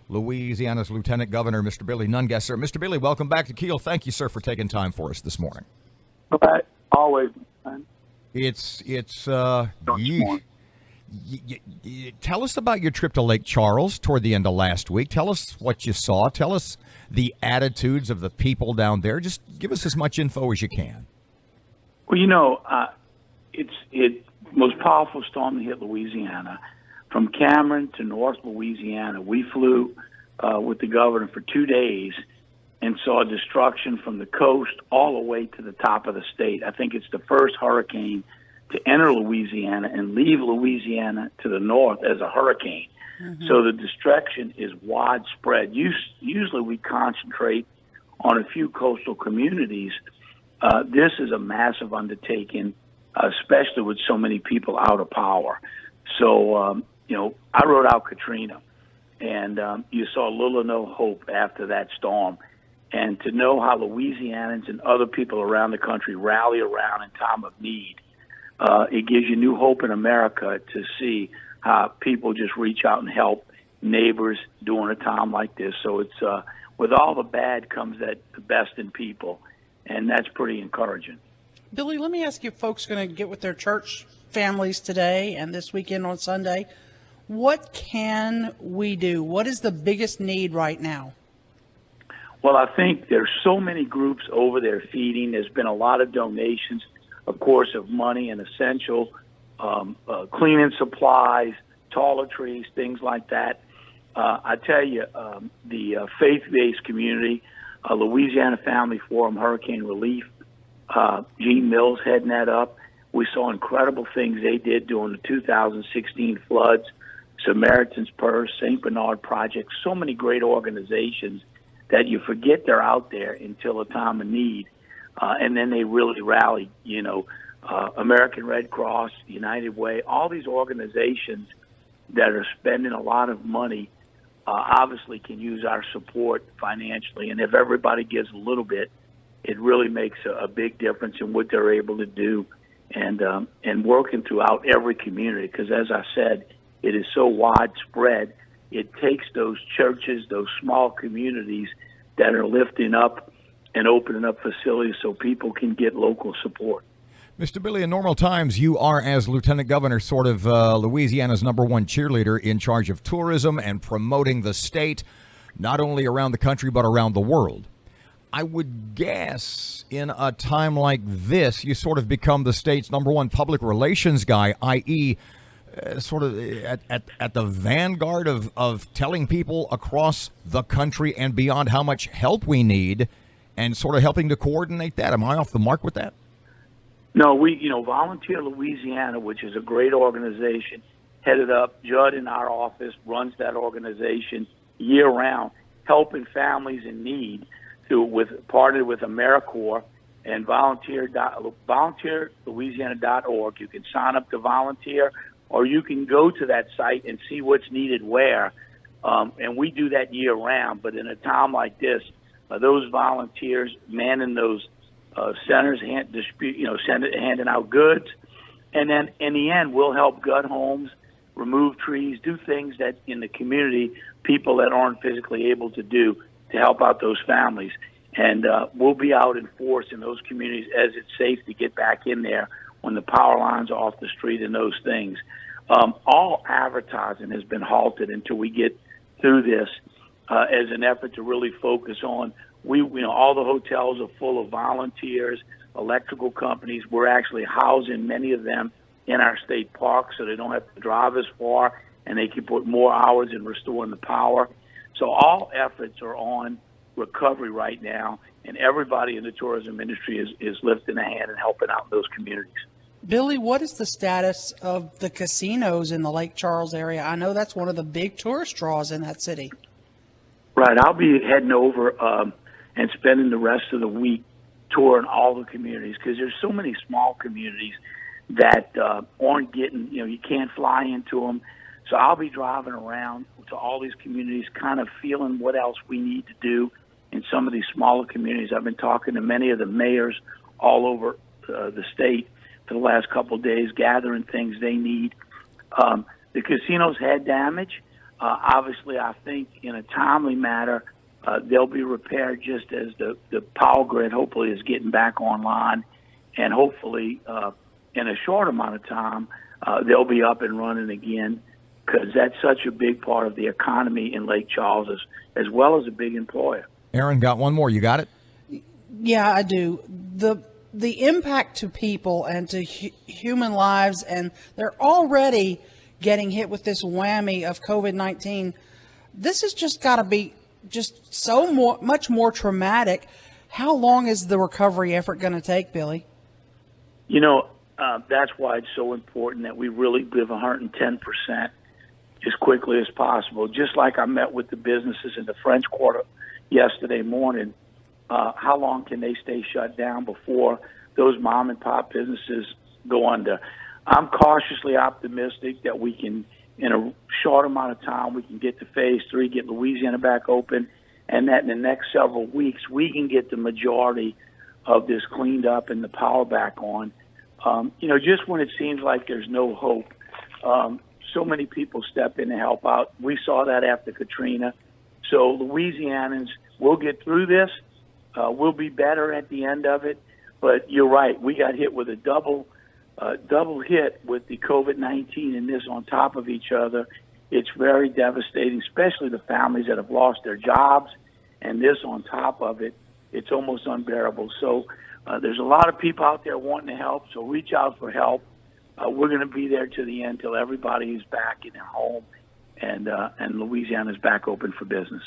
Louisiana's Lieutenant Governor, Mr. Billy Nungesser. Mr. Billy, welcome back to Kiel. Thank you, sir, for taking time for us this morning. Okay, always. It's tell us about your trip to Lake Charles toward the end of last week. Tell us what you saw. Tell us the attitudes of the people down there. Just give us as much info as you can. Well, it's most powerful storm that hit Louisiana. From Cameron to North Louisiana, we flew with the governor for 2 days and saw destruction from the coast all the way to the top of the state. I think it's the first hurricane to enter Louisiana and leave Louisiana to the north as a hurricane. Mm-hmm. So the destruction is widespread. Usually we concentrate on a few coastal communities. This is a massive undertaking, especially with so many people out of power. So, I rode out Katrina, and you saw little or no hope after that storm. And to know how Louisianans and other people around the country rally around in time of need, it gives you new hope in America to see how people just reach out and help neighbors during a time like this. So it's with all the bad comes the best in people, and that's pretty encouraging. Billy, let me ask you, folks going to get with their church families today and this weekend on Sunday, what can we do? What is the biggest need right now? Well, I think there's so many groups over there feeding. There's been a lot of donations, of course, of money and essential cleaning supplies, toiletries, things like that. I tell you, the faith-based community, Louisiana Family Forum, Hurricane Relief, Gene Mills heading that up. We saw incredible things they did during the 2016 floods, Samaritan's Purse, St. Bernard Project, so many great organizations that you forget they're out there until a time of need. And then they really rally, American Red Cross, United Way, all these organizations that are spending a lot of money obviously can use our support financially. And if everybody gives a little bit, it really makes a big difference in what they're able to do and working throughout every community. Because as I said, it is so widespread. It takes those churches, those small communities that are lifting up and opening up facilities so people can get local support. Mr. Billy, in normal times, you are, as Lieutenant Governor, sort of Louisiana's #1 cheerleader in charge of tourism and promoting the state, not only around the country, but around the world. I would guess in a time like this, you sort of become the state's #1 public relations guy, i.e., sort of at the vanguard of telling people across the country and beyond how much help we need and sort of helping to coordinate that. Am I off the mark with that? No, Volunteer Louisiana, which is a great organization, headed up, Judd in our office runs that organization year-round, helping families in need partnered with AmeriCorps and volunteerlouisiana.org. You can sign up to volunteer, or you can go to that site and see what's needed where. And we do that year-round. But in a time like this, those volunteers manning those centers, handing out goods. And then in the end, we'll help gut homes, remove trees, do things that in the community, people that aren't physically able to do to help out those families. And we'll be out in force in those communities as it's safe to get back in there when the power lines are off the street and those things. All advertising has been halted until we get through this as an effort to really focus on, all the hotels are full of volunteers, electrical companies. We're actually housing many of them in our state parks so they don't have to drive as far and they can put more hours in restoring the power. So all efforts are on recovery right now, and everybody in the tourism industry is lifting a hand and helping out in those communities. Billy, what is the status of the casinos in the Lake Charles area? I know that's one of the big tourist draws in that city. Right. I'll be heading over and spending the rest of the week touring all the communities because there's so many small communities that aren't getting, you can't fly into them. So I'll be driving around to all these communities, kind of feeling what else we need to do in some of these smaller communities. I've been talking to many of the mayors all over the state for the last couple of days, gathering things they need. The casinos had damage. Obviously, I think in a timely manner, they'll be repaired just as the power grid hopefully is getting back online, and hopefully in a short amount of time they'll be up and running again, because that's such a big part of the economy in Lake Charles, as well as a big employer. Aaron, got one more. You got it? Yeah, I do. The impact to people and to human lives, and they're already getting hit with this whammy of COVID-19. This has just got to be just so much more traumatic. How long is the recovery effort going to take, Billy? You know, that's why it's so important that we really give 110% as quickly as possible. Just like I met with the businesses in the French Quarter yesterday morning, how long can they stay shut down before those mom and pop businesses go under? I'm cautiously optimistic that we can, in a short amount of time, we can get to phase 3, get Louisiana back open, and that in the next several weeks we can get the majority of this cleaned up and the power back on. Just when it seems like there's no hope, so many people step in to help out. We saw that after Katrina. So Louisianans, we'll get through this. We'll be better at the end of it. But you're right, we got hit with a double hit with the COVID-19 and this on top of each other. It's very devastating, especially the families that have lost their jobs, and this on top of it, it's almost unbearable. So there's a lot of people out there wanting to help, so reach out for help. We're going to be there to the end till everybody is back in their home and Louisiana's back open for business.